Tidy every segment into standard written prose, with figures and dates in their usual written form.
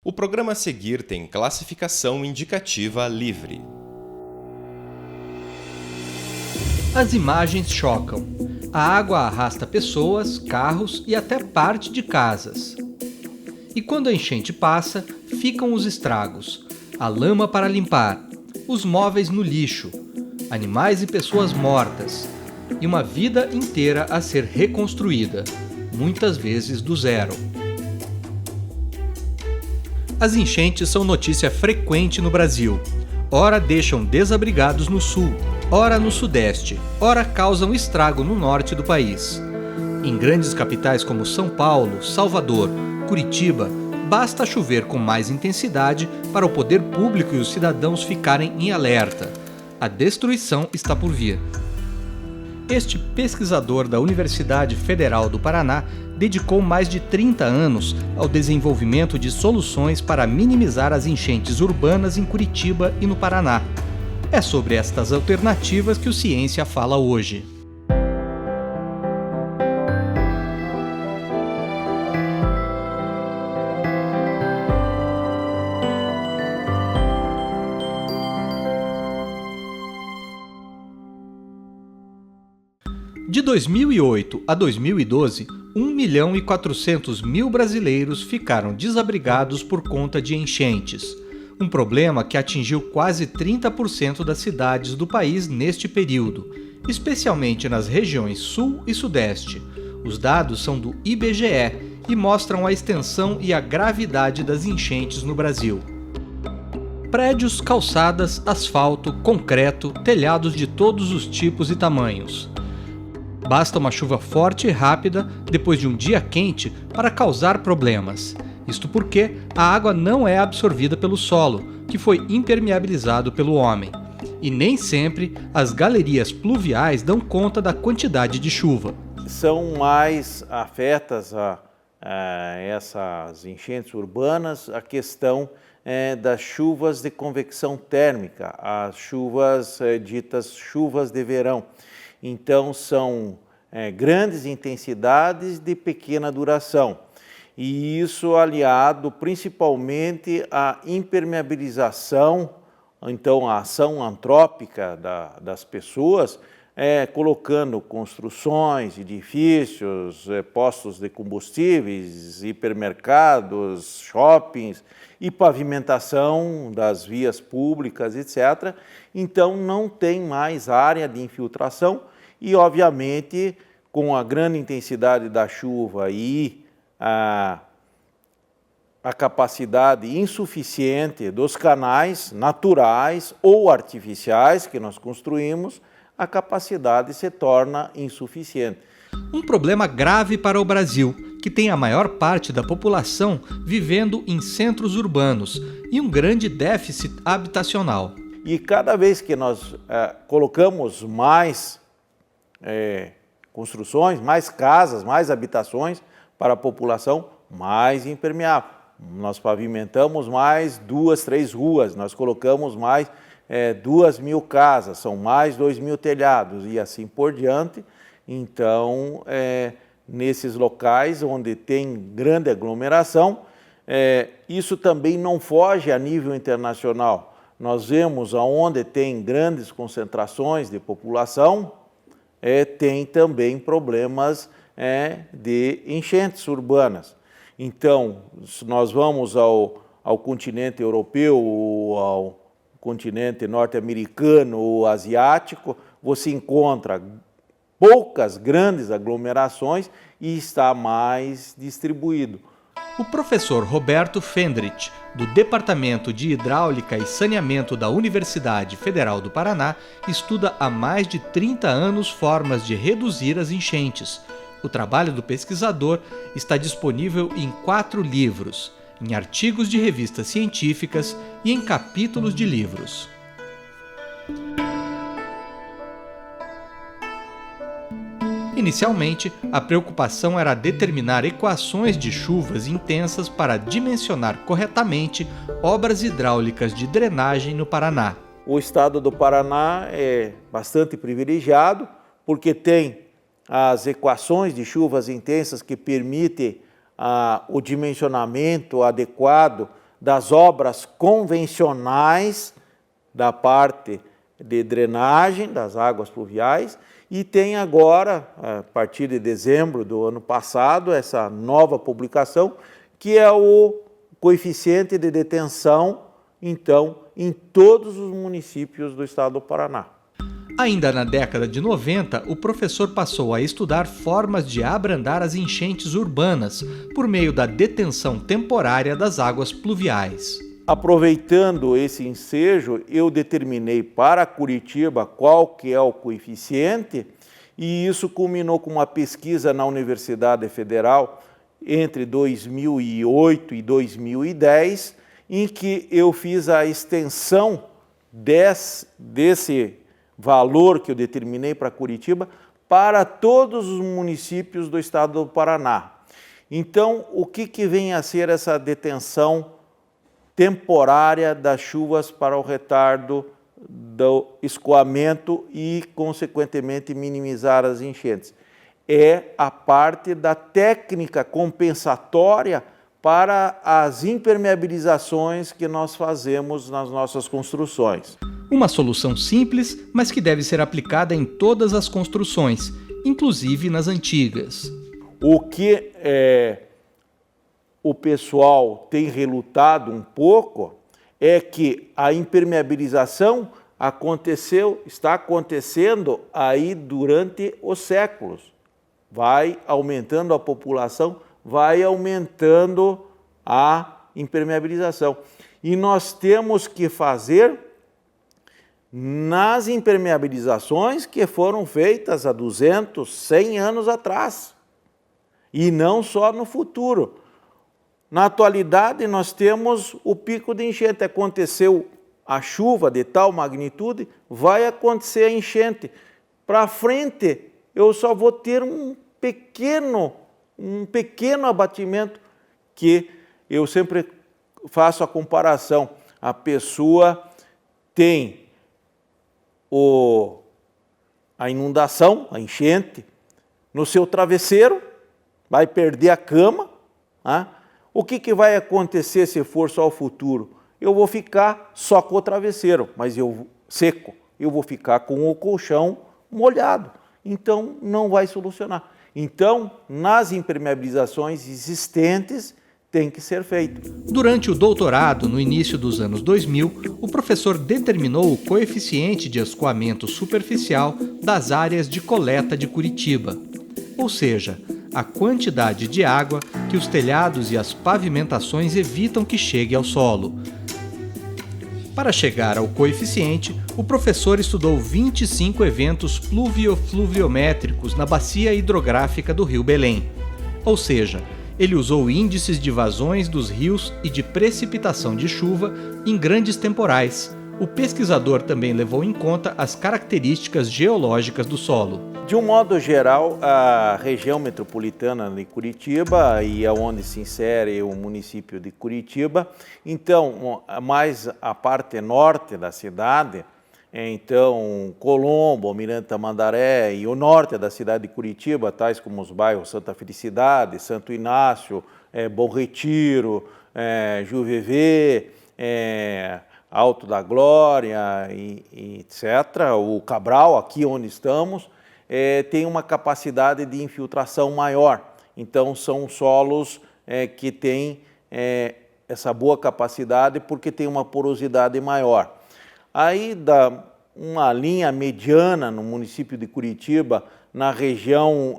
O programa a seguir tem classificação indicativa livre. As imagens chocam. A água arrasta pessoas, carros e até parte de casas. E quando a enchente passa, ficam os estragos, a lama para limpar, os móveis no lixo, animais e pessoas mortas, e uma vida inteira a ser reconstruída, muitas vezes do zero. As enchentes são notícia frequente no Brasil. Ora deixam desabrigados no sul, ora no sudeste, ora causam estrago no norte do país. Em grandes capitais como São Paulo, Salvador, Curitiba, basta chover com mais intensidade para o poder público e os cidadãos ficarem em alerta. A destruição está por vir. Este pesquisador da Universidade Federal do Paraná dedicou mais de 30 anos ao desenvolvimento de soluções para minimizar as enchentes urbanas em Curitiba e no Paraná. É sobre estas alternativas que o Ciência fala hoje. De 2008 a 2012, 1.400.000 brasileiros ficaram desabrigados por conta de enchentes. Um problema que atingiu quase 30% das cidades do país neste período, especialmente nas regiões sul e sudeste. Os dados são do IBGE e mostram a extensão e a gravidade das enchentes no Brasil. Prédios, calçadas, asfalto, concreto, telhados de todos os tipos e tamanhos. Basta uma chuva forte e rápida depois de um dia quente para causar problemas. Isto porque a água não é absorvida pelo solo, que foi impermeabilizado pelo homem. E nem sempre as galerias pluviais dão conta da quantidade de chuva. São mais afetas a essas enchentes urbanas a questão das chuvas de convecção térmica, as chuvas ditas chuvas de verão. Então, são grandes intensidades de pequena duração. E isso aliado principalmente à impermeabilização, então a ação antrópica das pessoas, colocando construções, edifícios, postos de combustíveis, hipermercados, shoppings e pavimentação das vias públicas, etc. Então não tem mais área de infiltração e, obviamente, com a grande intensidade da chuva e a capacidade insuficiente dos canais naturais ou artificiais que nós construímos, a capacidade se torna insuficiente. Um problema grave para o Brasil, que tem a maior parte da população vivendo em centros urbanos e um grande déficit habitacional. E cada vez que nós colocamos mais construções, mais casas, mais habitações para a população, mais impermeável. Nós pavimentamos mais 2, 3 ruas, nós colocamos mais 2.000 casas, são mais 2.000 telhados e assim por diante. Então, nesses locais onde tem grande aglomeração, isso também não foge a nível internacional. Nós vemos aonde tem grandes concentrações de população, tem também problemas de enchentes urbanas. Então, se nós vamos ao continente europeu, ou ao continente norte-americano ou asiático, você encontra poucas grandes aglomerações e está mais distribuído. O professor Roberto Fendrich, do Departamento de Hidráulica e Saneamento da Universidade Federal do Paraná, estuda há mais de 30 anos formas de reduzir as enchentes. O trabalho do pesquisador está disponível em 4 livros, em artigos de revistas científicas e em capítulos de livros. Inicialmente, a preocupação era determinar equações de chuvas intensas para dimensionar corretamente obras hidráulicas de drenagem no Paraná. O estado do Paraná é bastante privilegiado porque tem as equações de chuvas intensas que permitem o dimensionamento adequado das obras convencionais da parte de drenagem das águas pluviais e tem agora, a partir de dezembro do ano passado, essa nova publicação, que é o coeficiente de detenção, então, em todos os municípios do estado do Paraná. Ainda na década de 90, o professor passou a estudar formas de abrandar as enchentes urbanas por meio da detenção temporária das águas pluviais. Aproveitando esse ensejo, eu determinei para Curitiba qual que é o coeficiente e isso culminou com uma pesquisa na Universidade Federal entre 2008 e 2010, em que eu fiz a extensão desse valor que eu determinei para Curitiba para todos os municípios do estado do Paraná. Então, o que vem a ser essa detenção temporária das chuvas para o retardo do escoamento e, consequentemente, minimizar as enchentes? É a parte da técnica compensatória para as impermeabilizações que nós fazemos nas nossas construções. Uma solução simples, mas que deve ser aplicada em todas as construções, inclusive nas antigas. O que o pessoal tem relutado um pouco é que a impermeabilização está acontecendo aí durante os séculos. Vai aumentando a população, vai aumentando a impermeabilização. E nós temos que fazer nas impermeabilizações que foram feitas há 200, 100 anos atrás. E não só no futuro. Na atualidade, nós temos o pico de enchente. Aconteceu a chuva de tal magnitude, vai acontecer a enchente. Para frente, eu só vou ter um pequeno abatimento, que eu sempre faço a comparação. A pessoa tem a inundação, a enchente, no seu travesseiro, vai perder a cama. O que vai acontecer se for só o futuro? Eu vou ficar só com o travesseiro, mas seco. Eu vou ficar com o colchão molhado. Então, não vai solucionar. Então, nas impermeabilizações existentes, tem que ser feito. Durante o doutorado, no início dos anos 2000, o professor determinou o coeficiente de escoamento superficial das áreas de coleta de Curitiba, ou seja, a quantidade de água que os telhados e as pavimentações evitam que chegue ao solo. Para chegar ao coeficiente, o professor estudou 25 eventos pluvio-fluviométricos na bacia hidrográfica do Rio Belém, ou seja, ele usou índices de vazões dos rios e de precipitação de chuva em grandes temporais. O pesquisador também levou em conta as características geológicas do solo. De um modo geral, a região metropolitana de Curitiba e aonde se insere o município de Curitiba, então, mais a parte norte da cidade, então Colombo, Almirante Tamandaré e o norte da cidade de Curitiba, tais como os bairros Santa Felicidade, Santo Inácio, Bom Retiro, Juvevê, Alto da Glória, e etc. O Cabral, aqui onde estamos, tem uma capacidade de infiltração maior. Então, são solos que têm essa boa capacidade porque tem uma porosidade maior. Aí, uma linha mediana no município de Curitiba, na região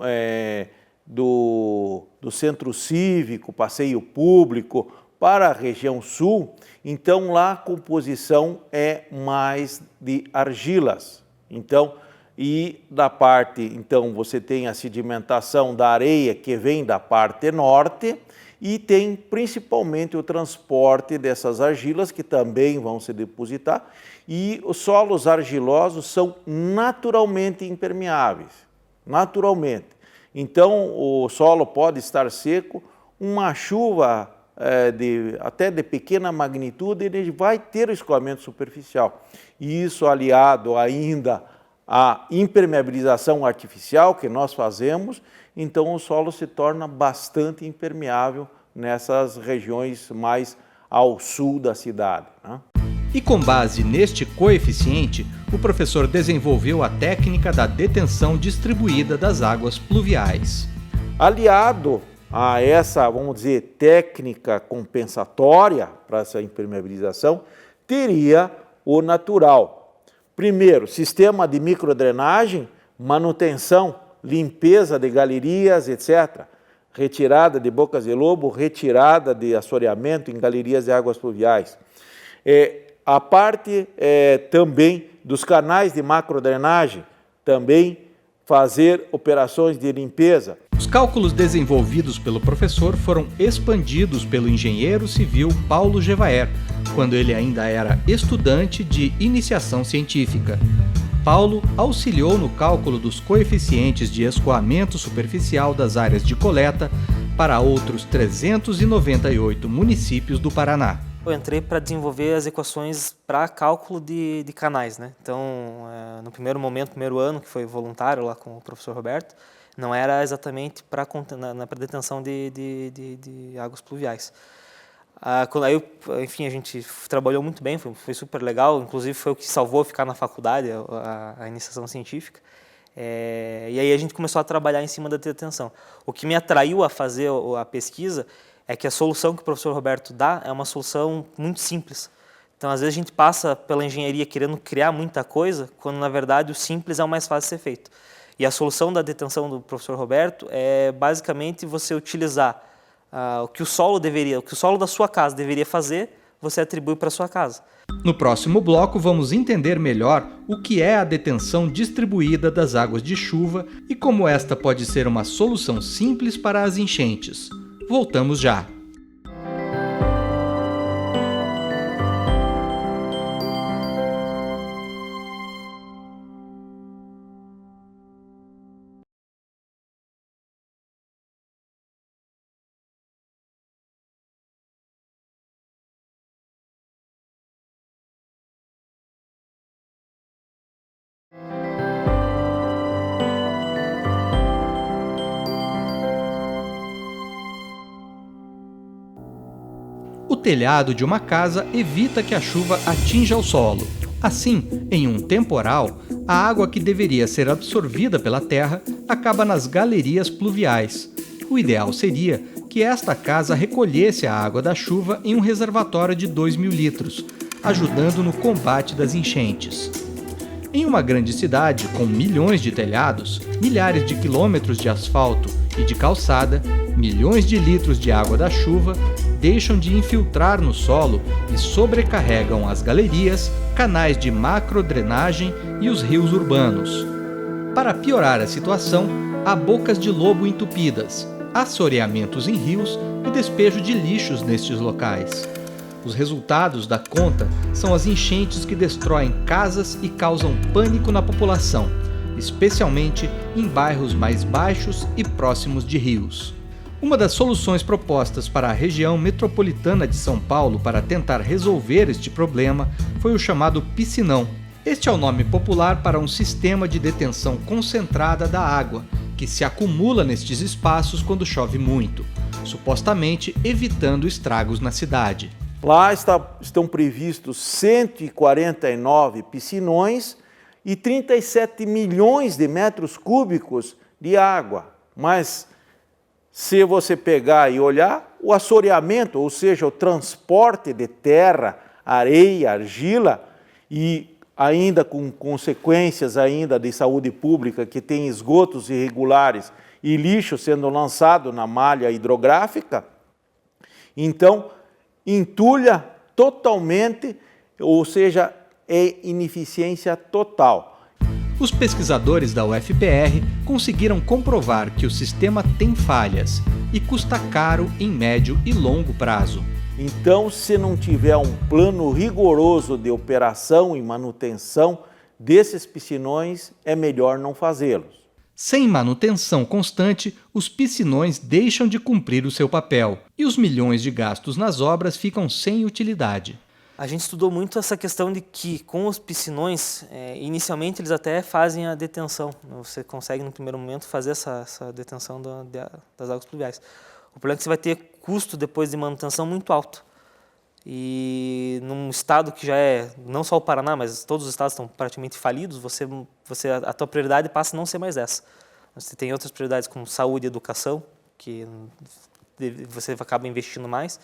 do centro cívico, passeio público, para a região sul, então lá a composição é mais de argilas. Então, e da parte, então você tem a sedimentação da areia que vem da parte norte e tem principalmente o transporte dessas argilas que também vão se depositar e os solos argilosos são naturalmente impermeáveis, naturalmente. Então o solo pode estar seco, uma chuva até de pequena magnitude, ele vai ter o escoamento superficial. E isso aliado ainda à impermeabilização artificial que nós fazemos, então o solo se torna bastante impermeável nessas regiões mais ao sul da cidade, né? E com base neste coeficiente, o professor desenvolveu a técnica da detenção distribuída das águas pluviais. Aliado a essa, vamos dizer, técnica compensatória para essa impermeabilização, teria o natural. Primeiro, sistema de microdrenagem, manutenção, limpeza de galerias, etc. Retirada de bocas de lobo, retirada de assoreamento em galerias de águas pluviais. A parte também dos canais de macrodrenagem, também fazer operações de limpeza. Os cálculos desenvolvidos pelo professor foram expandidos pelo engenheiro civil Paulo Gevaer, quando ele ainda era estudante de iniciação científica. Paulo auxiliou no cálculo dos coeficientes de escoamento superficial das áreas de coleta para outros 398 municípios do Paraná. Eu entrei para desenvolver as equações para cálculo de canais, né? Então, no primeiro momento, primeiro ano, que foi voluntário lá com o professor Roberto, não era exatamente para detenção de águas pluviais. Aí, enfim, a gente trabalhou muito bem, foi super legal, inclusive foi o que salvou ficar na faculdade, a iniciação científica. E aí a gente começou a trabalhar em cima da detenção. O que me atraiu a fazer a pesquisa é que a solução que o professor Roberto dá é uma solução muito simples. Então, às vezes a gente passa pela engenharia querendo criar muita coisa, quando na verdade o simples é o mais fácil de ser feito. E a solução da detenção do professor Roberto é basicamente você utilizar o que o solo da sua casa deveria fazer, você atribui para a sua casa. No próximo bloco, vamos entender melhor o que é a detenção distribuída das águas de chuva e como esta pode ser uma solução simples para as enchentes. Voltamos já. O telhado de uma casa evita que a chuva atinja o solo. Assim, em um temporal, a água que deveria ser absorvida pela terra acaba nas galerias pluviais. O ideal seria que esta casa recolhesse a água da chuva em um reservatório de 2.000 litros, ajudando no combate das enchentes. Em uma grande cidade com milhões de telhados, milhares de quilômetros de asfalto e de calçada, milhões de litros de água da chuva deixam de infiltrar no solo e sobrecarregam as galerias, canais de macrodrenagem e os rios urbanos. Para piorar a situação, há bocas de lobo entupidas, assoreamentos em rios e despejo de lixos nestes locais. Os resultados da conta são as enchentes que destroem casas e causam pânico na população, especialmente em bairros mais baixos e próximos de rios. Uma das soluções propostas para a região metropolitana de São Paulo para tentar resolver este problema foi o chamado piscinão. Este é o nome popular para um sistema de detenção concentrada da água, que se acumula nestes espaços quando chove muito, supostamente evitando estragos na cidade. Lá estão previstos 149 piscinões e 37 milhões de metros cúbicos de água. Mas se você pegar e olhar, o assoreamento, ou seja, o transporte de terra, areia, argila, e ainda com consequências ainda de saúde pública, que tem esgotos irregulares e lixo sendo lançado na malha hidrográfica, então entulha totalmente, ou seja, é ineficiência total. Os pesquisadores da UFPR conseguiram comprovar que o sistema tem falhas e custa caro em médio e longo prazo. Então, se não tiver um plano rigoroso de operação e manutenção desses piscinões, é melhor não fazê-los. Sem manutenção constante, os piscinões deixam de cumprir o seu papel e os milhões de gastos nas obras ficam sem utilidade. A gente estudou muito essa questão de que com os piscinões, inicialmente eles até fazem a detenção. Você consegue no primeiro momento fazer essa detenção das águas pluviais. O problema é que você vai ter custo depois de manutenção muito alto. E num estado que já é, não só o Paraná, mas todos os estados estão praticamente falidos, a tua prioridade passa a não ser mais essa. Você tem outras prioridades como saúde e educação, que você acaba investindo mais,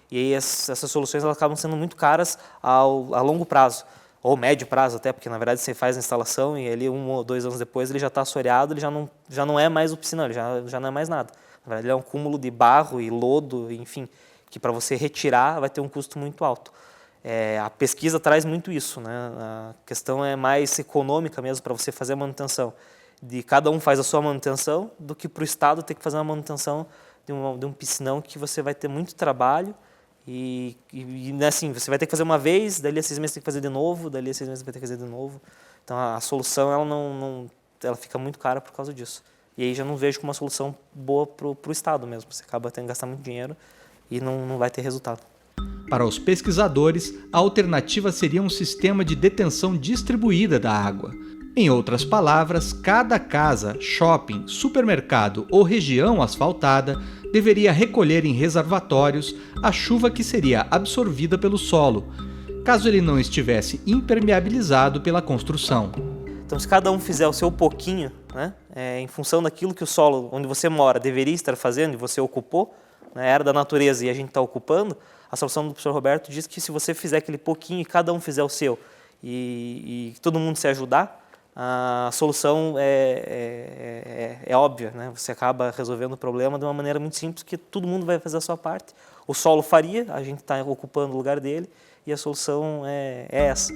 e aí essas soluções elas acabam sendo muito caras a longo prazo, ou médio prazo até, porque na verdade você faz a instalação e ali 1 ou 2 anos depois ele já está assoreado, ele já não é mais o piscinão, ele já não é mais nada. Na verdade ele é um cúmulo de barro e lodo, enfim, que para você retirar vai ter um custo muito alto. A pesquisa traz muito isso, né? A questão é mais econômica mesmo para você fazer a manutenção. De cada um faz a sua manutenção, do que para o Estado ter que fazer uma manutenção de um piscinão que você vai ter muito trabalho e assim, você vai ter que fazer uma vez, dali a 6 meses tem que fazer de novo, dali a 6 meses vai ter que fazer de novo. Então a solução ela fica muito cara por causa disso. E aí já não vejo como uma solução boa para o Estado mesmo. Você acaba tendo que gastar muito dinheiro e não vai ter resultado. Para os pesquisadores, a alternativa seria um sistema de detenção distribuída da água. Em outras palavras, cada casa, shopping, supermercado ou região asfaltada deveria recolher em reservatórios a chuva que seria absorvida pelo solo, caso ele não estivesse impermeabilizado pela construção. Então, se cada um fizer o seu pouquinho, né, em função daquilo que o solo onde você mora deveria estar fazendo e você ocupou, né, era da natureza e a gente está ocupando, a solução do professor Roberto diz que se você fizer aquele pouquinho e cada um fizer o seu e todo mundo se ajudar, a solução é óbvia, né? Você acaba resolvendo o problema de uma maneira muito simples, que todo mundo vai fazer a sua parte. O solo faria, a gente está ocupando o lugar dele e a solução é essa.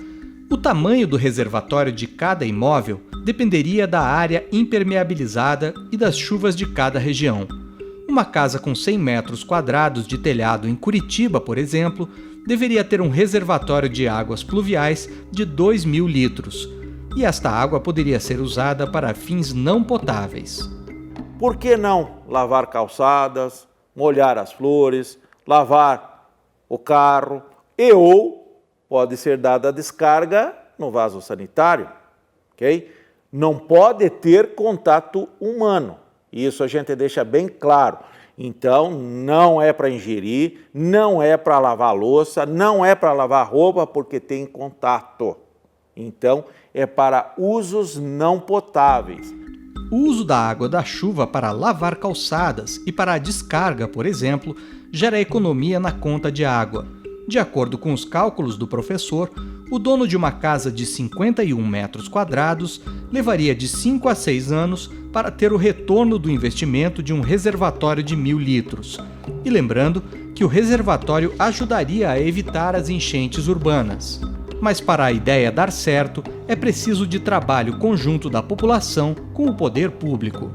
O tamanho do reservatório de cada imóvel dependeria da área impermeabilizada e das chuvas de cada região. Uma casa com 100 metros quadrados de telhado em Curitiba, por exemplo, deveria ter um reservatório de águas pluviais de 2.000 litros. E esta água poderia ser usada para fins não potáveis. Por que não lavar calçadas, molhar as flores, lavar o carro ou pode ser dada a descarga no vaso sanitário, ok? Não pode ter contato humano, isso a gente deixa bem claro. Então, não é para ingerir, não é para lavar louça, não é para lavar roupa porque tem contato. Então, é para usos não potáveis. O uso da água da chuva para lavar calçadas e para a descarga, por exemplo, gera economia na conta de água. De acordo com os cálculos do professor, o dono de uma casa de 51 metros quadrados levaria de 5 a 6 anos para ter o retorno do investimento de um reservatório de 1.000 litros. E lembrando que o reservatório ajudaria a evitar as enchentes urbanas. Mas para a ideia dar certo, é preciso de trabalho conjunto da população com o poder público.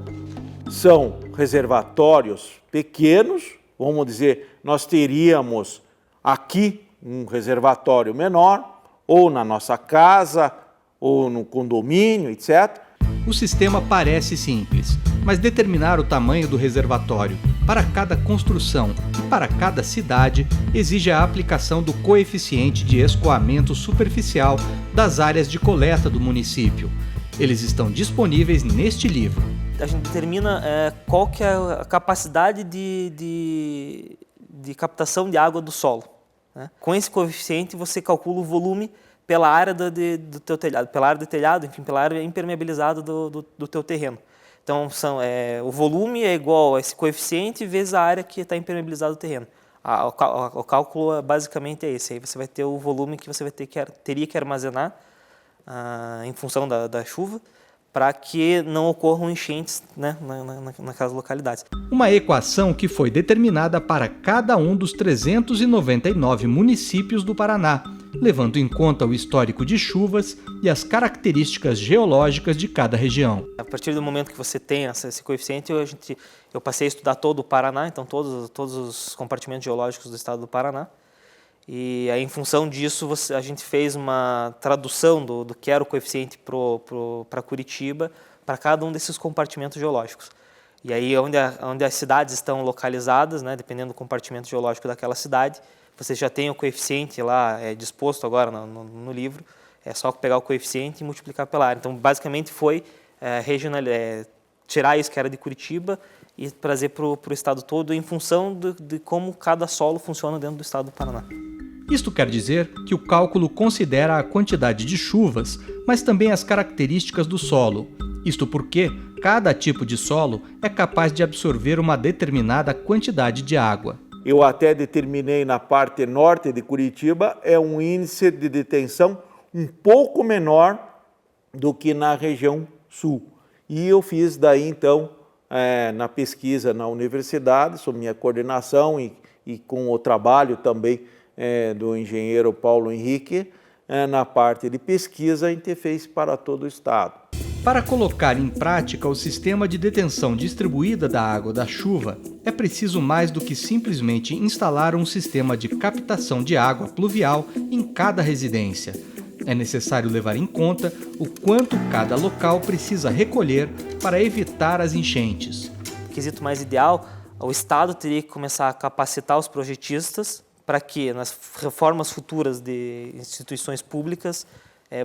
São reservatórios pequenos, vamos dizer, nós teríamos aqui um reservatório menor, ou na nossa casa, ou no condomínio, etc. O sistema parece simples, mas determinar o tamanho do reservatório para cada construção e para cada cidade exige a aplicação do coeficiente de escoamento superficial das áreas de coleta do município. Eles estão disponíveis neste livro. A gente determina qual que é a capacidade de captação de água do solo, né? Com esse coeficiente você calcula o volume pela área do teu telhado, pela área do telhado, enfim, pela área impermeabilizada do teu terreno. Então, o volume é igual a esse coeficiente vezes a área que está impermeabilizada do terreno. O cálculo basicamente é esse. Aí você vai ter o volume que você teria que armazenar em função da chuva, para que não ocorram enchentes, né, naquelas localidades. Uma equação que foi determinada para cada um dos 399 municípios do Paraná, levando em conta o histórico de chuvas e as características geológicas de cada região. A partir do momento que você tem esse coeficiente, eu passei a estudar todo o Paraná, então todos os compartimentos geológicos do estado do Paraná. E aí, em função disso, a gente fez uma tradução do que era o coeficiente para Curitiba, para cada um desses compartimentos geológicos. E aí, onde as cidades estão localizadas, né, dependendo do compartimento geológico daquela cidade, você já tem o coeficiente lá disposto agora no livro, é só pegar o coeficiente e multiplicar pela área. Então, basicamente, foi tirar isso que era de Curitiba e trazer para o estado todo, em função de como cada solo funciona dentro do estado do Paraná. Isto quer dizer que o cálculo considera a quantidade de chuvas, mas também as características do solo. Isto porque cada tipo de solo é capaz de absorver uma determinada quantidade de água. Eu até determinei na parte norte de Curitiba, é um índice de detenção um pouco menor do que na região sul. E eu fiz daí então, na pesquisa na universidade, sob minha coordenação e com o trabalho também do engenheiro Paulo Henrique, na parte de pesquisa a gente fez para todo o estado. Para colocar em prática o sistema de detenção distribuída da água da chuva, é preciso mais do que simplesmente instalar um sistema de captação de água pluvial em cada residência. É necessário levar em conta o quanto cada local precisa recolher para evitar as enchentes. No quesito mais ideal, o Estado teria que começar a capacitar os projetistas para que nas reformas futuras de instituições públicas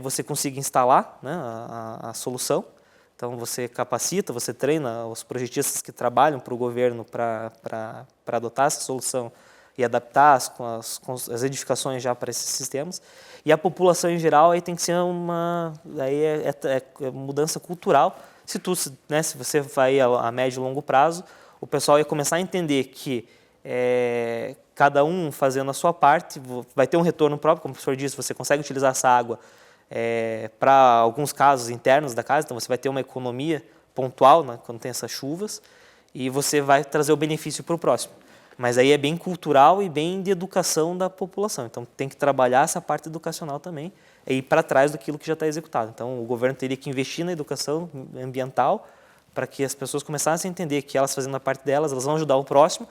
você consiga instalar, né, a solução. Então você capacita, você treina os projetistas que trabalham para o governo para adotar essa solução e adaptar as edificações já para esses sistemas. E a população em geral aí tem que ser uma mudança cultural. Se você vai a médio e longo prazo, o pessoal ia começar a entender que cada um fazendo a sua parte, vai ter um retorno próprio, como o professor disse, você consegue utilizar essa água para alguns casos internos da casa, então você vai ter uma economia pontual, né, quando tem essas chuvas, e você vai trazer o benefício para o próximo. Mas aí é bem cultural e bem de educação da população, então tem que trabalhar essa parte educacional também, e ir para trás daquilo que já está executado. Então o governo teria que investir na educação ambiental para que as pessoas começassem a entender que elas fazendo a parte delas, elas vão ajudar o próximo.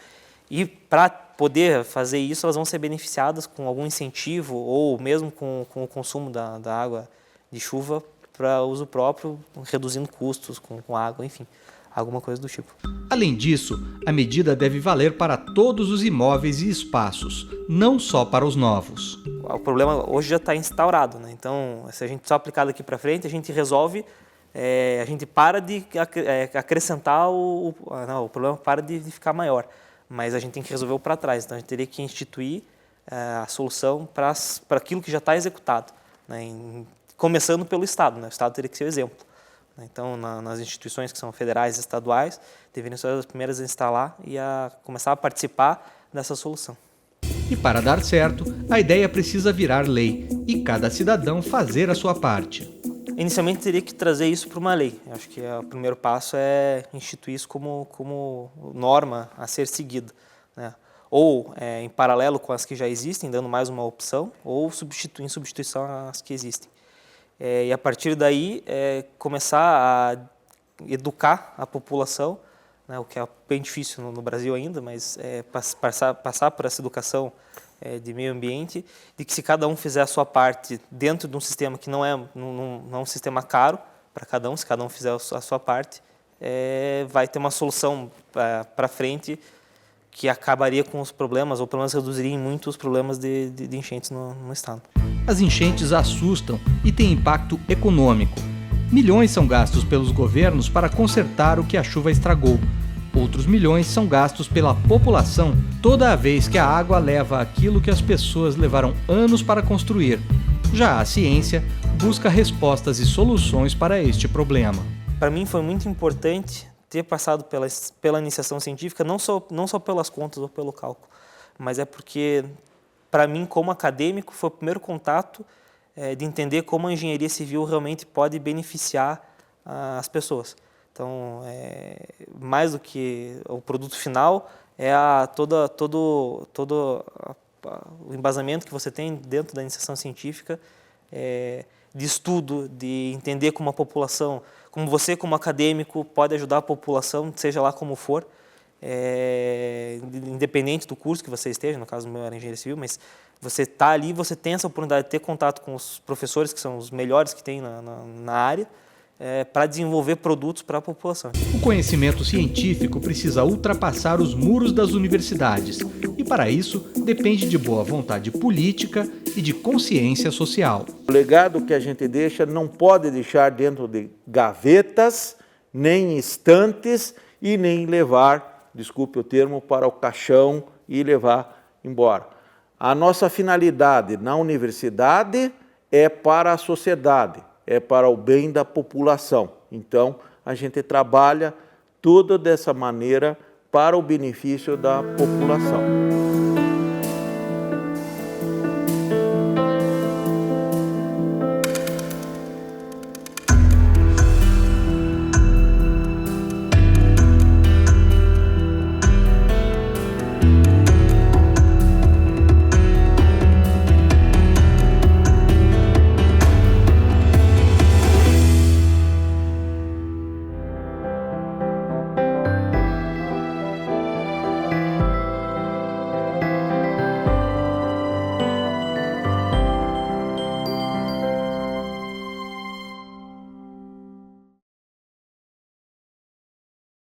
E para poder fazer isso, elas vão ser beneficiadas com algum incentivo ou mesmo com o consumo da água de chuva para uso próprio, reduzindo custos com água, enfim, alguma coisa do tipo. Além disso, a medida deve valer para todos os imóveis e espaços, não só para os novos. O problema hoje já está instaurado, né? Então, se a gente só aplicar daqui para frente, a gente resolve, a gente para de acrescentar o problema para de ficar maior. Mas a gente tem que resolver o para trás, então a gente teria que instituir a solução para aquilo que já está executado, né? Começando pelo Estado, né? O Estado teria que ser o exemplo. Então, nas instituições que são federais e estaduais, deveriam ser as primeiras a instalar e a começar a participar dessa solução. E para dar certo, a ideia precisa virar lei e cada cidadão fazer a sua parte. Inicialmente teria que trazer isso para uma lei. Eu acho que o primeiro passo é instituir isso como norma a ser seguida, né? Ou em paralelo com as que já existem, dando mais uma opção, ou em substituição às que existem. E a partir daí começar a educar a população, né, o que é bem difícil no Brasil ainda, mas passar por essa educação de meio ambiente, de que se cada um fizer a sua parte dentro de um sistema que não é um sistema caro para cada um, se cada um fizer a sua parte, vai ter uma solução para frente que acabaria com os problemas, ou pelo menos reduziria muito os problemas de enchentes no estado. As enchentes assustam e têm impacto econômico. Milhões são gastos pelos governos para consertar o que a chuva estragou. Outros milhões são gastos pela população toda vez que a água leva aquilo que as pessoas levaram anos para construir. Já a ciência busca respostas e soluções para este problema. Para mim foi muito importante ter passado pela iniciação científica, não só pelas contas ou pelo cálculo, mas é porque, para mim, como acadêmico, foi o primeiro contato de entender como a engenharia civil realmente pode beneficiar as pessoas. Então, mais do que o produto final, todo o embasamento que você tem dentro da iniciação científica, de estudo, de entender como a população, como você como acadêmico pode ajudar a população, seja lá como for, independente do curso que você esteja, no caso do meu era engenharia civil, mas você está ali, você tem essa oportunidade de ter contato com os professores, que são os melhores que tem na área, para desenvolver produtos para a população. O conhecimento científico precisa ultrapassar os muros das universidades e, para isso, depende de boa vontade política e de consciência social. O legado que a gente deixa não pode deixar dentro de gavetas, nem estantes e nem levar, desculpe o termo, para o caixão e levar embora. A nossa finalidade na universidade é para a sociedade, é para o bem da população. Então, a gente trabalha tudo dessa maneira para o benefício da população.